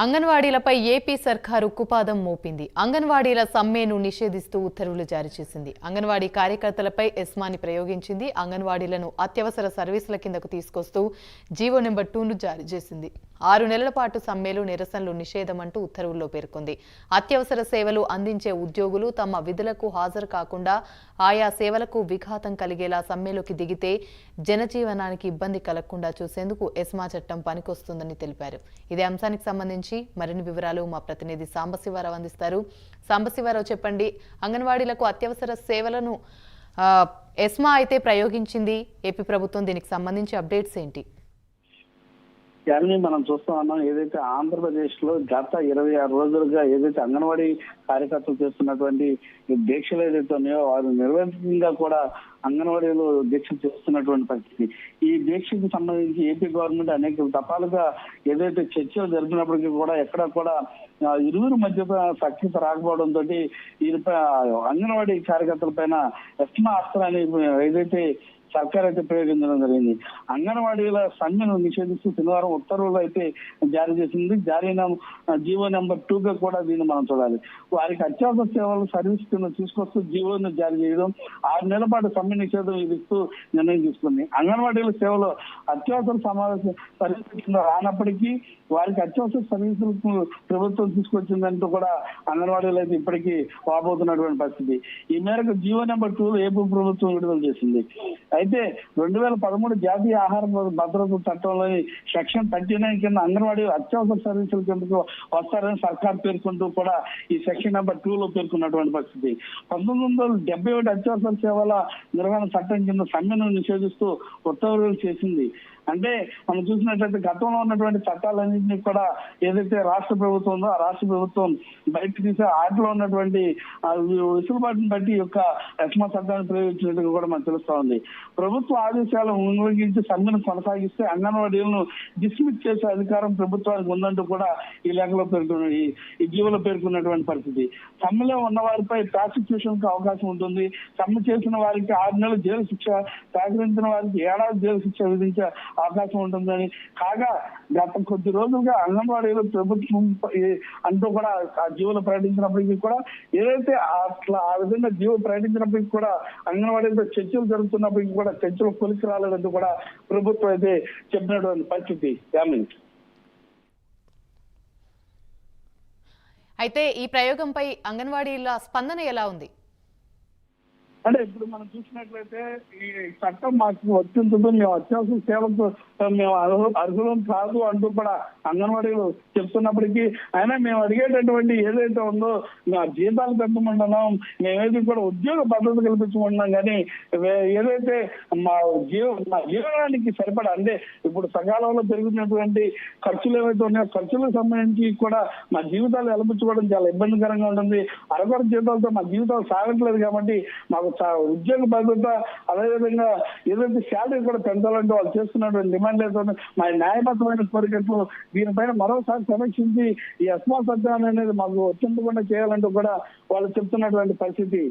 అంగన్వాడీలపై AP సర్కారు ఉక్కుపాదం మోపింది. అంగన్వాడీల సమ్మెను నిషేధిస్తూ ఉత్తర్వులు జారీ చేసింది. అంగన్వాడీ కార్యకర్తలపై ఎస్మాని ప్రయోగించింది. అంగన్వాడీలను అత్యవసర సర్వీసుల కిందకు తీసుకొస్తూ జీవో నెంబర్ 2ను జారీ చేసింది. 6 నెలల పాటు సమ్మెలు, నిరసనలు నిషేధమంటూ ఉత్తర్వుల్లో పేర్కొంది. అత్యవసర సేవలు అందించే ఉద్యోగులు తమ విధులకు హాజరు కాకుండా ఆయా సేవలకు విఘాతం కలిగేలా సమ్మెలోకి దిగితే జనజీవనానికి ఇబ్బంది కలగకుండా చూసేందుకు ఎస్మా చట్టం పనికొస్తుందని తెలిపారు. ఇదే అంశానికి సంబంధించి మరిన్ని వివరాలు మా ప్రతినిధి సాంబశివరావు అందిస్తారు. సాంబశివరావు, చెప్పండి, అంగన్వాడీలకు అత్యవసర సేవలను ఎస్మా అయితే ప్రయోగించింది ఏపీ ప్రభుత్వం. దీనికి సంబంధించి అప్డేట్స్ ఏంటి? మనం చూస్తా ఉన్నాం. ఏదైతే ఆంధ్రప్రదేశ్ లో గత 26 రోజులుగా ఏదైతే అంగన్వాడీ కార్యకర్తలు చేస్తున్నటువంటి దీక్షలు ఏదైతే ఉన్నాయో వారు నిర్వహంగా కూడా అంగన్వాడీలు దీక్షలు చేస్తున్నటువంటి పరిస్థితి. ఈ దీక్షకు సంబంధించి ఏపీ గవర్నమెంట్ అనేక దఫాలుగా ఏదైతే చర్చలు జరిపినప్పటికీ కూడా ఎక్కడ కూడా ఇరువురు మధ్య సఖ్యత రాకపోవడంతో వీరిపై అంగన్వాడీ కార్యకర్తల పైన ఎస్మా అస్త్రాన్ని ఏదైతే సర్కార్ అయితే ప్రయోగించడం జరిగింది. అంగన్వాడీల సమ్మెను నిషేధిస్తూ శనివారం ఉత్తర్వులు అయితే జారీ చేసింది. జీవో నెంబర్ 2గా కూడా దీన్ని మనం చూడాలి. వారికి అత్యవసర సేవలు సర్వీస్ కింద తీసుకొస్తూ జీవోను జారీ చేయడం, 6 నెలల పాటు సమ్మె నిషేధం విధిస్తూ నిర్ణయం తీసుకుంది. అంగన్వాడీల సేవలు అత్యవసర సర్వీస్ కింద రానప్పటికీ వారికి అత్యవసర సర్వీసులకు ప్రభుత్వం తీసుకొచ్చిందంటూ కూడా అంగన్వాడీలు అయితే ఇప్పటికీ వాపోతున్నటువంటి పరిస్థితి. ఈ మేరకు జీవో నెంబర్ 2 ఏపీ ప్రభుత్వం విడుదల చేసింది. అయితే 2013 జాతీయ ఆహార భద్రత చట్టంలోని సెక్షన్ 39 కింద అంగన్వాడీ అత్యవసర సర్వీసుల కిందకు వస్తారని సర్కార్ పేర్కొంటూ కూడా ఈ సెక్షన్ నెంబర్ 2లో పేర్కొన్నటువంటి పరిస్థితి. 1971 అత్యవసర సేవల నిర్వహణ చట్టం కింద సమ్మెను నిషేధిస్తూ ఉత్తర్వులు చేసింది. అంటే మనం చూసినట్లయితే గతంలో ఉన్నటువంటి చట్టాలన్నింటినీ కూడా ఏదైతే రాష్ట్ర ప్రభుత్వం ఉందో ఆ రాష్ట్ర ప్రభుత్వం బయట తీసే ఆటలో ఉన్నటువంటి వెసులుబాటును బట్టి యొక్క ఎస్మా చట్టాన్ని ప్రయోగించినట్టుగా కూడా మనకు తెలుస్తా ఉంది. ప్రభుత్వ ఆదేశాలను ఉల్లంఘించి సమ్మెను కొనసాగిస్తే అంగన్వాడీలను డిస్మిస్ చేసే అధికారం ప్రభుత్వానికి ఉందంటూ కూడా ఈ లేఖలో ఈ జీవోలో పేర్కొన్నటువంటి పరిస్థితి. సమ్మెలో ఉన్న వారిపై ప్రాసిక్యూషన్ కు అవకాశం ఉంటుంది. సమ్మె చేసిన వారికి 6 నెలల జైలు శిక్ష, సహకరించిన వారికి 7 ఏళ్ల జైలు శిక్ష విధించే అవకాశం ఉంటుందని కాగా గత కొద్ది రోజులుగా అంగన్వాడీలు ప్రభుత్వం అంటూ కూడా ఆ జీవోలు ప్రకటించినప్పటికీ కూడా ఏదైతే అట్లా ఆ విధంగా జీవో ప్రకటించినప్పటికీ కూడా అంగన్వాడీలతో చర్చలు జరుగుతున్నప్పటికీ కూడా చర్చలు కొలిసి రాలేదంటూ కూడా ప్రభుత్వం అయితే చెప్పినటువంటి పరిస్థితి. అయితే ఈ ప్రయోగంపై అంగన్వాడీల స్పందన ఎలా ఉంది? అంటే ఇప్పుడు మనం చూసినట్లయితే ఈ చట్టం మాకు వర్తించదు, మేము అత్యవసర సేవలకు మేము అర్హులం కాదు అంటూ కూడా అంగన్వాడీలు చెప్తున్నప్పటికీ అయినా మేము అడిగేటటువంటి ఏదైతే ఉందో మేము జీతాలు పెంచమంటున్నాం, మేమేది కూడా ఉద్యోగ భద్రత కల్పించమంటున్నాం. కానీ ఏదైతే మా జీవనానికి సరిపడా అంటే ఇప్పుడు సకాలంలో పెరుగుతున్నటువంటి ఖర్చులు ఏవైతే ఉన్నాయో ఖర్చులకు సంబంధించి కూడా మా జీవితాలు వెలపించుకోవడం చాలా ఇబ్బందికరంగా ఉంటుంది. అరకొర జీతాలతో మా జీవితాలు సాగట్లేదు కాబట్టి మాకు ఉద్యోగ భద్రత అదేవిధంగా ఏదైతే శాలరీ కూడా పెంచాలంటే వాళ్ళు చేస్తున్నటువంటి డిమాండ్ అయితే మా న్యాయబద్ధమైన కోరికలు దీనిపైన మరోసారి సమీక్షించి ఈ ఎస్మా చట్టాన్ని అనేది మాకు వర్తించకుండా చేయాలంటూ కూడా వాళ్ళు చెప్తున్నటువంటి పరిస్థితి.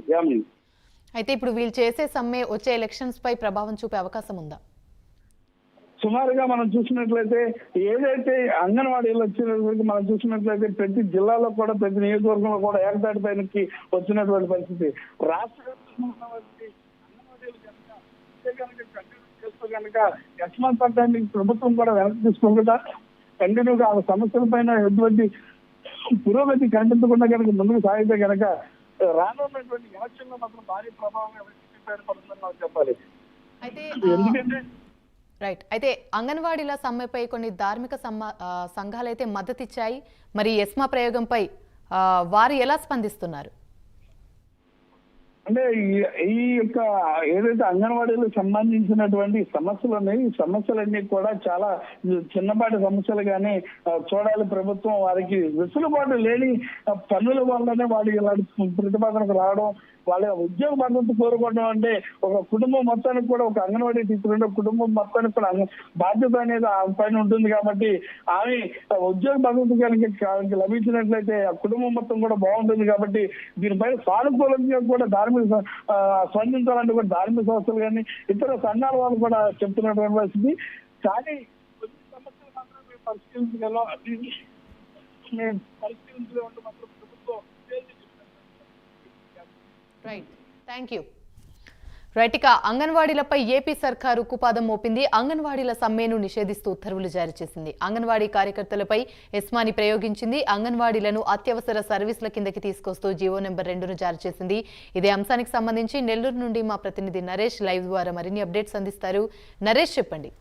అయితే ఇప్పుడు వీళ్ళు చేసే సమ్మె వచ్చే ఎలక్షన్స్ పై ప్రభావం చూపే అవకాశం ఉందా? సుమారుగా మనం చూసినట్లయితే ఏదైతే అంగన్వాడీలు వచ్చినప్పటికీ మనం చూసినట్లయితే ప్రతి జిల్లాలో కూడా ప్రతి నియోజకవర్గంలో కూడా ఏకతాటి పైనకి వచ్చినటువంటి పరిస్థితి. రాష్ట్ర చేస్తూ కనుక ఎస్మా చట్టాన్ని ప్రభుత్వం కూడా వెనక్కి తీసుకుంటుందా కంటిన్యూగా ఆ సమస్యల పైన ఎటువంటి పురోగతి కనిపించకుండా కనుక ముందుకు సాగితే కనుక రానున్నటువంటి ఎలక్షన్ లో మాత్రం భారీ ప్రభావంగా ఏర్పడుతుందని మనం చెప్పాలి. ఎందుకంటే అయితే అంగన్వాడీల సమ్మెపై కొన్ని ధార్మిక సంఘాలు అయితే మద్దతు ఇచ్చాయి. మరి ఎస్మా ప్రయోగంపై వారు ఎలా స్పందిస్తున్నారు? అంటే ఈ యొక్క ఏదైతే అంగన్వాడీలకు సంబంధించినటువంటి సమస్యలు ఉన్నాయి, ఈ సమస్యలన్నీ కూడా చాలా చిన్నపాటి సమస్యలు కానీ చూడాలి. ప్రభుత్వం వారికి వెసులుబాటు లేని పన్నుల వల్లనే వాళ్ళు ఇలాంటి ప్రతిపాదనకు రావడం, వాళ్ళ ఉద్యోగ భద్రత కోరుకోవడం అంటే ఒక కుటుంబం మొత్తానికి కూడా ఒక అంగన్వాడీ టీచర్ ఉంటే కుటుంబం మొత్తానికి కూడా బాధ్యత అనేది ఆ పైన ఉంటుంది. కాబట్టి ఆమె ఉద్యోగ భద్రత కనుక లభించినట్లయితే ఆ కుటుంబం మొత్తం కూడా బాగుంటుంది. కాబట్టి దీనిపైన సానుకూలంగా కూడా స్పందించాలంటే కూడా ధార్మిక సంస్థలు కానీ ఇతర సంఘాల వాళ్ళు కూడా చెప్తున్నటువంటి పరిస్థితి. కానీ కొన్ని సమస్యలు మాత్రం మేము పరిష్కరించగలం. పరిస్థితి ఉంటూ మాత్రం ప్రభుత్వం రైట్, థ్యాంక్ యూ. రైట్, ఇక అంగన్వాడీలపై ఏపీ సర్కారు ఉక్కుపాదం మోపింది. అంగన్వాడీల సమ్మెను నిషేధిస్తూ ఉత్తర్వులు జారీ చేసింది. అంగన్వాడీ కార్యకర్తలపై ఎస్మాని ప్రయోగించింది. అంగన్వాడీలను అత్యవసర సర్వీసుల కిందకి తీసుకొస్తూ జీవో నెంబర్ 2ను జారీ చేసింది. ఇదే అంశానికి సంబంధించి నెల్లూరు నుండి మా ప్రతినిధి నరేష్ లైవ్ ద్వారా మరిన్ని అప్డేట్స్ అందిస్తారు. నరేష్, చెప్పండి.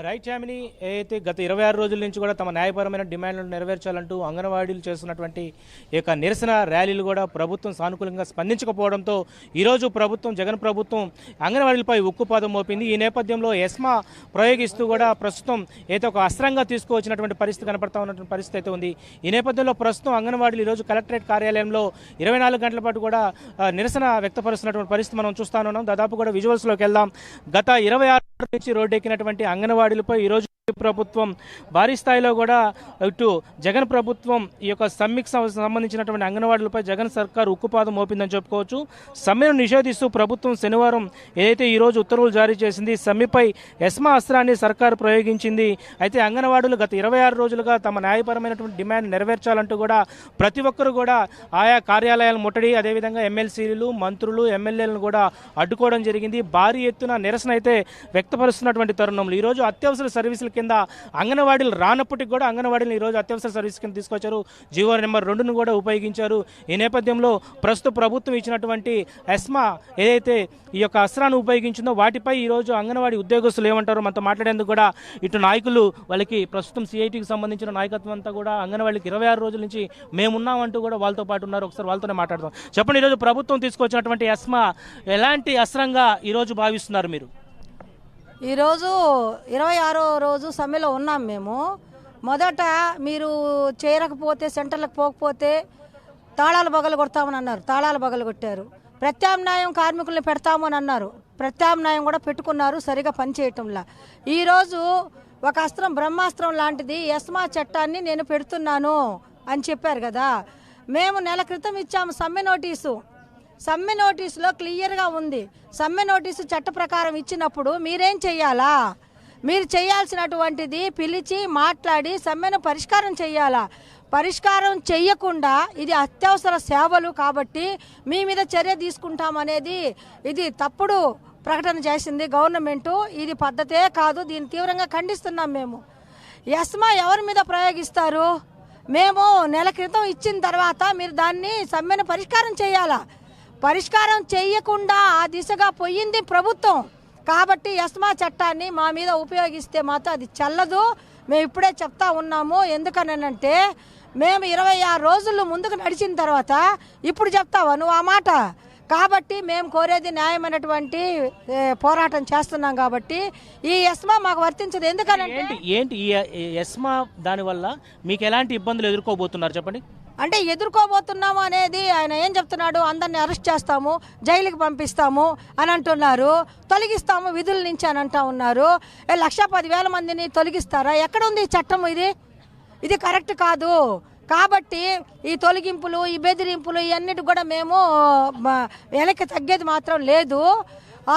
రైట్ యామిని, ఏదైతే గత 26 రోజుల నుంచి కూడా తమ న్యాయపరమైన డిమాండ్లను నెరవేర్చాలంటూ అంగన్వాడీలు చేస్తున్నటువంటి ఈ యొక్క నిరసన ర్యాలీలు కూడా ప్రభుత్వం సానుకూలంగా స్పందించకపోవడంతో ఈరోజు జగన్ ప్రభుత్వం అంగన్వాడీలపై ఉక్కుపాదం మోపింది. ఈ నేపథ్యంలో ఎస్మా ప్రయోగిస్తూ కూడా ప్రస్తుతం ఏదో ఒక అస్త్రంగా తీసుకువచ్చినటువంటి పరిస్థితి కనపడతా ఉన్నటువంటి పరిస్థితి అయితే ఉంది. ఈ నేపథ్యంలో ప్రస్తుతం అంగన్వాడీలు ఈరోజు కలెక్టరేట్ కార్యాలయంలో 24 గంటల పాటు కూడా నిరసన వ్యక్తపరుస్తున్నటువంటి పరిస్థితి మనం చూస్తా ఉన్నాం. దాదాపు కూడా విజువల్స్లోకి వెళ్దాం. గత 26 నుంచి రోడ్డెక్కినటువంటి అంగన్వాడీలపై ఈరోజు ప్రభుత్వం భారీ స్థాయిలో కూడా ఇటు జగన్ ప్రభుత్వం ఈ యొక్క సమ్మెకు సంబంధించినటువంటి అంగన్వాడీలపై జగన్ సర్కార్ ఉక్కుపాదం మోపిందని చెప్పుకోవచ్చు. సమ్మెను నిషేధిస్తూ ప్రభుత్వం శనివారం ఏదైతే ఈరోజు ఉత్తర్వులు జారీ చేసింది, సమ్మెపై ఎస్మా అస్త్రాన్ని సర్కారు ప్రయోగించింది. అయితే అంగన్వాడీలు గత 26 రోజులుగా తమ న్యాయపరమైనటువంటి డిమాండ్ నెరవేర్చాలంటూ కూడా ప్రతి ఒక్కరు కూడా ఆయా కార్యాలయాలను ముట్టడి, అదేవిధంగా ఎమ్మెల్సీలు, మంత్రులు, ఎమ్మెల్యేలను కూడా అడ్డుకోవడం జరిగింది. భారీ ఎత్తున నిరసన అయితే వ్యక్తపరుస్తున్నటువంటి తరుణంలో ఈరోజు అత్యవసర సర్వీసుల కింద అంగన్వాడీలు రానప్పటికీ కూడా అంగన్వాడీలు ఈరోజు అత్యవసర సర్వీస్ కింద తీసుకొచ్చారు. జీవో నెంబర్ 2ను కూడా ఉపయోగించారు. ఈ నేపథ్యంలో ప్రస్తుత ప్రభుత్వం ఇచ్చినటువంటి ఎస్మా ఏదైతే ఈ యొక్క అస్త్రాన్ని ఉపయోగించిందో వాటిపై ఈరోజు అంగన్వాడీ ఉద్యోగస్తులు ఏమంటారో మనతో మాట్లాడేందుకు కూడా ఇటు నాయకులు, వాళ్ళకి ప్రస్తుతం సిఐటికి సంబంధించిన నాయకత్వం అంతా కూడా అంగన్వాడీకి 26 రోజుల నుంచి మేమున్నామంటూ కూడా వాళ్ళతో పాటు ఉన్నారు. ఒకసారి వాళ్ళతోనే మాట్లాడదాం. చెప్పండి, ఈరోజు ప్రభుత్వం తీసుకొచ్చినటువంటి ఎస్మా ఎలాంటి అస్త్రంగా ఈరోజు భావిస్తున్నారు మీరు? ఈరోజు 26వ రోజు సమ్మెలో ఉన్నాం మేము. మొదట మీరు చేరకపోతే, సెంటర్లకు పోకపోతే తాళాలు బగలు కొడతామని అన్నారు. తాళాలు బగలు కొట్టారు. ప్రత్యామ్నాయం కార్మికుల్ని పెడతామని అన్నారు. ప్రత్యామ్నాయం కూడా పెట్టుకున్నారు, సరిగా పనిచేయటంలా. ఈరోజు ఒక అస్త్రం, బ్రహ్మాస్త్రం లాంటిది ఎస్మా చట్టాన్ని నేను పెడుతున్నాను అని చెప్పారు కదా. మేము నెల క్రితం ఇచ్చాము సమ్మె నోటీసు. సమ్మె నోటీసులో క్లియర్గా ఉంది. సమ్మె నోటీసు చట్ట ప్రకారం ఇచ్చినప్పుడు మీరేం చెయ్యాలా? మీరు చేయాల్సినటువంటిది పిలిచి మాట్లాడి సమ్మెను పరిష్కారం చెయ్యాలా. పరిష్కారం చెయ్యకుండా ఇది అత్యవసర సేవలు కాబట్టి మీ మీద చర్య తీసుకుంటామనేది ఇది తప్పుడు ప్రకటన చేసింది గవర్నమెంటు. ఇది పద్ధతే కాదు. దీన్ని తీవ్రంగా ఖండిస్తున్నాం మేము. ఎస్మా ఎవరి మీద ప్రయోగిస్తారు? మేము నెల క్రితం ఇచ్చిన తర్వాత మీరు దాన్ని సమ్మెను పరిష్కారం చేయాలా. పరిష్కారం చేయకుండా ఆ దిశగా పోయింది ప్రభుత్వం. కాబట్టి ఎస్మా చట్టాన్ని మా మీద ఉపయోగిస్తే మాత్రం అది చెల్లదు. మేము ఇప్పుడే చెప్తా ఉన్నాము. ఎందుకనంటే మేము 26 రోజులు ముందుకు నడిచిన తర్వాత ఇప్పుడు చెప్తావా నువ్వు ఆ మాట? కాబట్టి మేము కోరేది న్యాయమైనటువంటి పోరాటం చేస్తున్నాం. కాబట్టి ఈ ఎస్మా మాకు వర్తించదు. ఎందుకనంటే ఏంటి ఈ ఎస్మా దానివల్ల మీకు ఎలాంటి ఇబ్బందులు ఎదుర్కోబోతున్నారు చెప్పండి? అంటే ఎదుర్కోబోతున్నాము అనేది ఆయన ఏం చెప్తున్నాడు? అందరిని అరెస్ట్ చేస్తాము, జైలుకి పంపిస్తాము అని అంటున్నారు. తొలగిస్తాము విధుల నుంచి అని అంటా ఉన్నారు. 1,10,000 మందిని తొలగిస్తారా? ఎక్కడ ఉంది చట్టం? ఇది కరెక్ట్ కాదు. కాబట్టి ఈ తొలగింపులు, ఈ బెదిరింపులు ఇవన్నిటి కూడా మేము వెనక్కి తగ్గేది మాత్రం లేదు.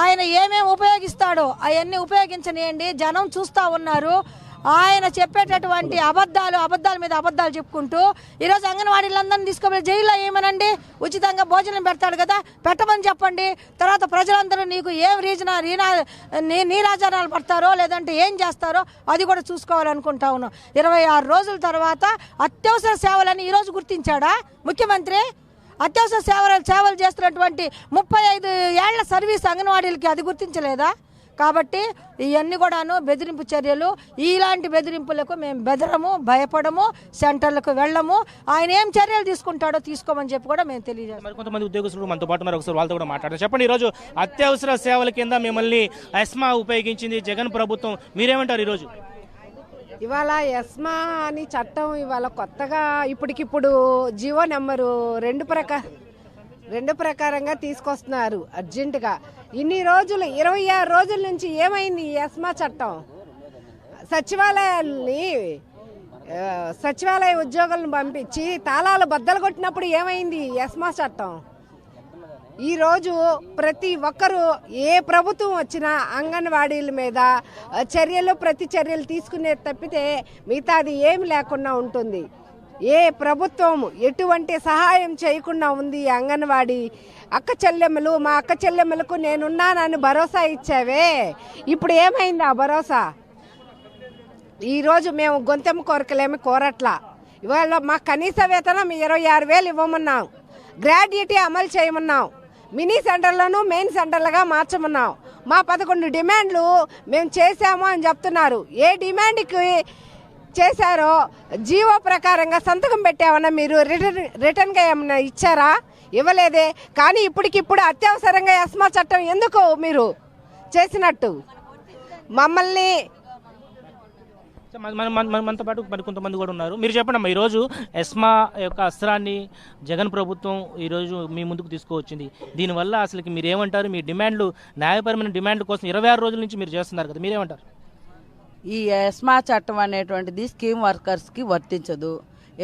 ఆయన ఏమేమి ఉపయోగిస్తాడో అవన్నీ ఉపయోగించనియండి. జనం చూస్తూ ఉన్నారు. ఆయన చెప్పేటటువంటి అబద్ధాల మీద అబద్ధాలు చెప్పుకుంటూ ఈరోజు అంగన్వాడీలందరినీ తీసుకుపోయి జైల్లో ఏమనండి, ఉచితంగా భోజనం పెడతాడు కదా, పెట్టమని చెప్పండి. తర్వాత ప్రజలందరూ నీకు ఏం నీరాజనాలు పడతారో లేదంటే ఏం చేస్తారో అది కూడా చూసుకోవాలనుకుంటా ఉన్నాం. 26 రోజుల తర్వాత అత్యవసర సేవలని ఈరోజు గుర్తించాడా ముఖ్యమంత్రి? అత్యవసర సేవలు చేస్తున్నటువంటి 35 ఏళ్ల సర్వీస్ అంగన్వాడీలకి అది గుర్తించలేదా? కాబట్టి ఇవన్నీ కూడాను బెదిరింపు చర్యలు. ఇలాంటి బెదిరింపులకు మేము బెదరము, భయపడము, సెంటర్లకు వెళ్ళము. ఆయన ఏం చర్యలు తీసుకుంటాడో తీసుకోమని చెప్పి కూడా మేము తెలియజేస్తాం. మరి కొంతమంది ఉద్యోగస్తులు మనతో పాటు ఉన్నారు. ఒకసారి వాళ్ళతో కూడా మాట్లాడారు. చెప్పండి, ఈరోజు అత్యవసర సేవల కింద మిమ్మల్ని ఎస్మా ఉపయోగించింది జగన్ ప్రభుత్వం, మీరేమంటారు ఈరోజు? ఇవాళ ఎస్మా అని చట్టం ఇవాళ కొత్తగా ఇప్పటికిప్పుడు జీవో నెంబరు 2 ప్రకారంగా తీసుకొస్తున్నారు అర్జెంటుగా. ఇన్ని రోజులు 26 రోజుల నుంచి ఏమైంది ఈ ఎస్మా చట్టం? సచివాలయ ఉద్యోగులను పంపించి తాళాలు బద్దలు కొట్టినప్పుడు ఏమైంది ఎస్మా చట్టం? ఈరోజు ప్రతి ఒక్కరూ ఏ ప్రభుత్వం వచ్చినా అంగన్వాడీల మీద ప్రతి చర్యలు తీసుకునే తప్పితే మిగతాది ఏమి లేకుండా ఉంటుంది. ఏ ప్రభుత్వం ఎటువంటి సహాయం చేయకుండా ఉంది. ఈ అంగన్వాడీ అక్క చెల్లెమ్మలు, మా అక్క చెల్లెమ్మలకు నేనున్నానని భరోసా ఇచ్చావే, ఇప్పుడు ఏమైంది ఆ భరోసా? ఈరోజు మేము గొంతెమ్మ కోరికలేమి కోరట్లా. ఇవాళ మా కనీస వేతనం 26,000 ఇవ్వమన్నాం, గ్రాడ్యుయేటీ అమలు చేయమన్నాం, మినీ సెంటర్లను మెయిన్ సెంటర్లుగా మార్చమన్నాం. మా 11 డిమాండ్లు మేము చేశాము అని చెప్తున్నారు. ఏ డిమాండ్కి చేశారో జీవో ప్రకారంగా సంతకం పెట్టామన్నా మీరు రిటర్న్గా ఏమన్నా ఇచ్చారా? ఇవ్వలేదే. కానీ ఇప్పటికిప్పుడు అత్యవసరంగా ఎస్మా చట్టం ఎందుకు మీరు చేసినట్టు? మమ్మల్ని మనతో పాటు మరి కొంతమంది కూడా ఉన్నారు. మీరు చెప్పండి అమ్మా, ఈరోజు ఎస్మా యొక్క అస్త్రాన్ని జగన్ ప్రభుత్వం ఈరోజు మీ ముందుకు తీసుకువచ్చింది. దీనివల్ల అసలుకి మీరు ఏమంటారు? మీ డిమాండ్లు, న్యాయపరమైన డిమాండ్ల కోసం 26 రోజుల నుంచి మీరు చేస్తున్నారు కదా, మీరేమంటారు? ఈ ఎస్మా చట్టం అనేటువంటిది స్కీమ్ వర్కర్స్కి వర్తించదు.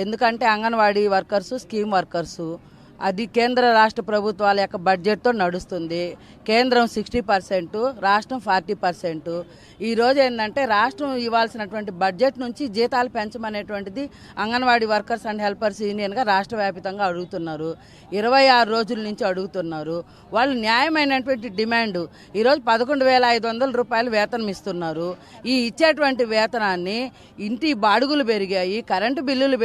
ఎందుకంటే అంగన్వాడీ వర్కర్సు స్కీమ్ వర్కర్సు. అది కేంద్ర రాష్ట్ర ప్రభుత్వాల యొక్క బడ్జెట్తో నడుస్తుంది. కేంద్రం 60%, రాష్ట్రం 40%. ఈరోజు ఏంటంటే రాష్ట్రం ఇవ్వాల్సినటువంటి బడ్జెట్ నుంచి జీతాలు పెంచమనేటువంటిది అంగన్వాడీ వర్కర్స్ అండ్ హెల్పర్స్ యూనియన్గా రాష్ట్ర వ్యాప్తంగా అడుగుతున్నారు. 26 రోజుల నుంచి అడుగుతున్నారు. వాళ్ళు న్యాయమైనటువంటి డిమాండ్. ఈరోజు 11,500 రూపాయలు వేతనం ఇస్తున్నారు. ఈ ఇచ్చేటువంటి వేతనాన్ని ఇంటి బాడుగులు పెరిగాయి, కరెంటు బిల్లులు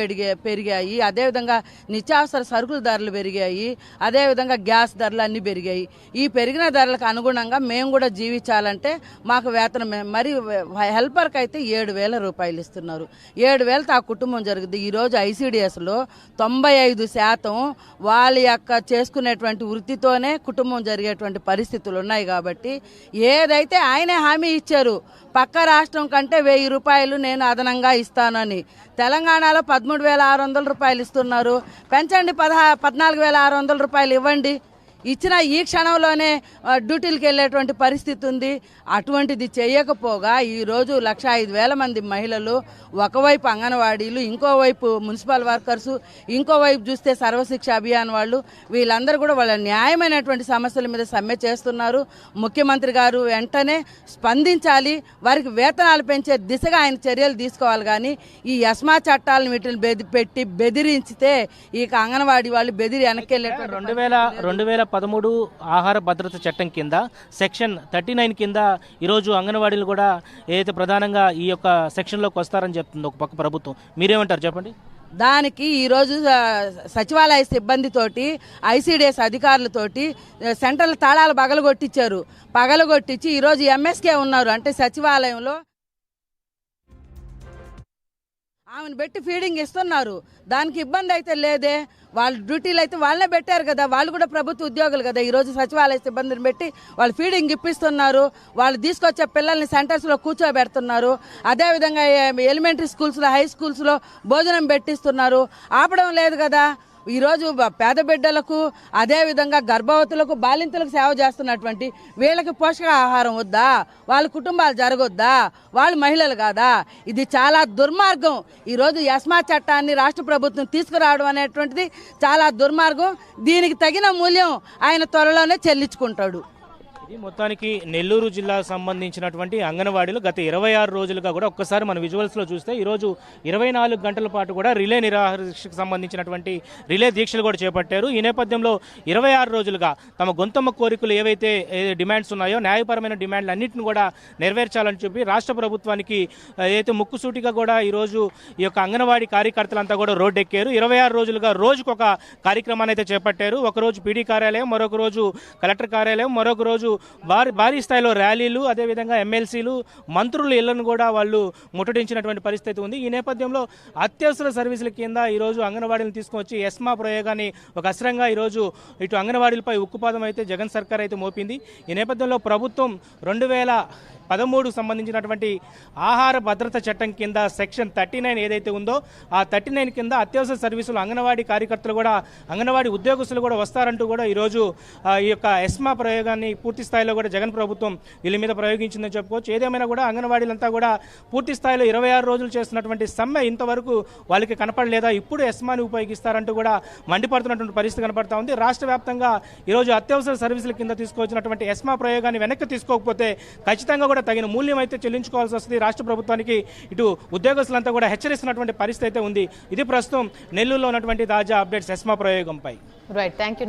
పెరిగాయి, అదేవిధంగా నిత్యావసర సరుకుల ధరలు పెరిగాయి, అదేవిధంగా గ్యాస్ ధరలు అన్నీ పెరిగాయి. ఈ పెరిగిన ధరలకు అనుగుణంగా మేము కూడా జీవించాలంటే మాకు వేతనం, మరి హెల్పర్కి అయితే 7,000 రూపాయలు ఇస్తున్నారు. 7,000తో ఆ కుటుంబం జరుగుతుంది. ఈరోజు ఐసీడీఎస్లో 95% వాళ్ళ యొక్క చేసుకునేటువంటి వృత్తితోనే కుటుంబం జరిగేటువంటి పరిస్థితులు ఉన్నాయి. కాబట్టి ఏదైతే ఆయనే హామీ ఇచ్చారు, పక్క రాష్ట్రం కంటే 1,000 రూపాయలు నేను అదనంగా ఇస్తానని. తెలంగాణలో 13,600 రూపాయలు ఇస్తున్నారు. పెంచండి, 14,600 రూపాయలు ఇవ్వండి. ఇచ్చిన ఈ క్షణంలోనే డ్యూటీలకు వెళ్ళేటువంటి పరిస్థితి ఉంది. అటువంటిది చేయకపోగా ఈరోజు 1,05,000 మంది మహిళలు, ఒకవైపు అంగన్వాడీలు, ఇంకోవైపు మున్సిపల్ వర్కర్సు, ఇంకోవైపు చూస్తే సర్వశిక్ష అభియాన్ వాళ్ళు, వీళ్ళందరూ కూడా వాళ్ళ న్యాయమైనటువంటి సమస్యల మీద సమ్మె చేస్తున్నారు. ముఖ్యమంత్రి గారు వెంటనే స్పందించాలి, వారికి వేతనాలు పెంచే దిశగా ఆయన చర్యలు తీసుకోవాలి. కానీ ఈ ఎస్మా చట్టాలను వీటిని పెట్టి బెదిరించితే ఇక అంగన్వాడీ వాళ్ళు బెదిరి వెనక్కెళ్ళేటువంటి 2013 ఆహార భద్రత చట్టం కింద సెక్షన్ 39 కింద ఈరోజు అంగన్వాడీలు కూడా ఏదైతే ప్రధానంగా ఈ యొక్క సెక్షన్లోకి వస్తారని చెప్తుంది ఒక పక్క ప్రభుత్వం. మీరేమంటారు చెప్పండి? దానికి ఈరోజు సచివాలయ సిబ్బందితోటి, ఐసీడీఎస్ అధికారులతోటి సెంట్రల్ తాళాలు పగలగొట్టించి ఈరోజు ఎంఎస్కే ఉన్నారు. అంటే సచివాలయంలో ఆమెను పెట్టి ఫీడింగ్ ఇస్తున్నారు. దానికి ఇబ్బంది అయితే లేదే. వాళ్ళు డ్యూటీలు అయితే వాళ్ళనే పెట్టారు కదా, వాళ్ళు కూడా ప్రభుత్వ ఉద్యోగులు కదా. ఈరోజు సచివాలయ సిబ్బందిని పెట్టి వాళ్ళు ఫీడింగ్ ఇప్పిస్తున్నారు. వాళ్ళు తీసుకొచ్చే పిల్లల్ని సెంటర్స్లో కూర్చోబెడుతున్నారు. అదేవిధంగా ఎలిమెంటరీ స్కూల్స్లో, హై స్కూల్స్లో భోజనం పెట్టిస్తున్నారు. ఆపడం లేదు కదా. ఈరోజు పేద బిడ్డలకు, అదేవిధంగా గర్భవతులకు, బాలింతలకు సేవ చేస్తున్నటువంటి వీళ్ళకి పోషకాహారం వద్దా? వాళ్ళ కుటుంబాలు జరగొద్దా? వాళ్ళు మహిళలు కాదా? ఇది చాలా దుర్మార్గం. ఈరోజు ఎస్మా చట్టాన్ని రాష్ట్ర ప్రభుత్వం తీసుకురావడం అనేటువంటిది చాలా దుర్మార్గం. దీనికి తగిన మూల్యం ఆయన త్వరలోనే చెల్లించుకుంటాడు. ఇది మొత్తానికి నెల్లూరు జిల్లాకు సంబంధించినటువంటి అంగన్వాడీలు గత 26 రోజులుగా కూడా ఒక్కసారి మన విజువల్స్లో చూస్తే ఈరోజు 24 గంటల పాటు కూడా రిలే నిరాహారదీక్షకు సంబంధించినటువంటి రిలే దీక్షలు కూడా చేపట్టారు. ఈ నేపథ్యంలో 26 రోజులుగా తమ గొంతమ్మ కోరికలు ఏవైతే డిమాండ్స్ ఉన్నాయో, న్యాయపరమైన డిమాండ్లు అన్నింటిని కూడా నెరవేర్చాలని చెప్పి రాష్ట్ర ప్రభుత్వానికి ఏదైతే ముక్కుసూటిగా కూడా ఈరోజు ఈ యొక్క అంగన్వాడీ కార్యకర్తలంతా కూడా రోడ్డు ఎక్కారు. 26 రోజులుగా రోజుకొక కార్యక్రమాన్ని అయితే చేపట్టారు. ఒకరోజు పీడీ కార్యాలయం, మరొక రోజు కలెక్టర్ కార్యాలయం, మరొక రోజు భారీ స్థాయిలో ర్యాలీలు, అదేవిధంగా ఎమ్మెల్సీలు, మంత్రులు ఇళ్లను కూడా వాళ్ళు ముట్టడించినటువంటి పరిస్థితి ఉంది. ఈ నేపథ్యంలో అత్యవసర సర్వీసుల కింద ఈరోజు అంగన్వాడీలను తీసుకొచ్చి ఎస్మా ప్రయోగాన్ని ఒక అస్త్రంగా ఈరోజు ఇటు అంగన్వాడీలపై ఉక్కుపాదం అయితే జగన్ సర్కార్ అయితే మోపింది. ఈ నేపథ్యంలో ప్రభుత్వం 2013 సంబంధించినటువంటి ఆహార భద్రత చట్టం కింద సెక్షన్ 39 ఏదైతే ఉందో ఆ 39 కింద అత్యవసర సర్వీసులు అంగన్వాడీ కార్యకర్తలు కూడా, అంగన్వాడీ ఉద్యోగస్తులు కూడా వస్తారంటూ కూడా ఈరోజు ఈ యొక్క ఎస్మా ప్రయోగాన్ని పూర్తి స్థాయిలో కూడా జగన్ ప్రభుత్వం వీళ్ళ మీద ప్రయోగించిందని చెప్పుకోవచ్చు. ఏదేమైనా కూడా అంగన్వాడీలంతా కూడా పూర్తి స్థాయిలో 26 రోజులు చేస్తున్నటువంటి సమ్మె ఇంతవరకు వాళ్ళకి కనపడలేదా, ఇప్పుడు ఎస్మాని ఉపయోగిస్తారంటూ కూడా మండిపడుతున్నటువంటి పరిస్థితి కనపడతా ఉంది. రాష్ట్ర వ్యాప్తంగా ఈరోజు అత్యవసర సర్వీసుల కింద తీసుకొచ్చినటువంటి ఎస్మా ప్రయోగాన్ని వెనక్కి తీసుకోకపోతే ఖచ్చితంగా కూడా తగిన మూల్యం అయితే చెల్లించుకోవాల్సి వస్తుంది రాష్ట్ర ప్రభుత్వానికి. ఇటు ఉద్యోగస్తులంతా కూడా హెచ్చరిస్తున్నటువంటి పరిస్థితి అయితే ఉంది. ఇది ప్రస్తుతం నెల్లూరులో ఉన్నటువంటి తాజా అప్డేట్స్ ఎస్మా ప్రయోగంపై. Right, thank you.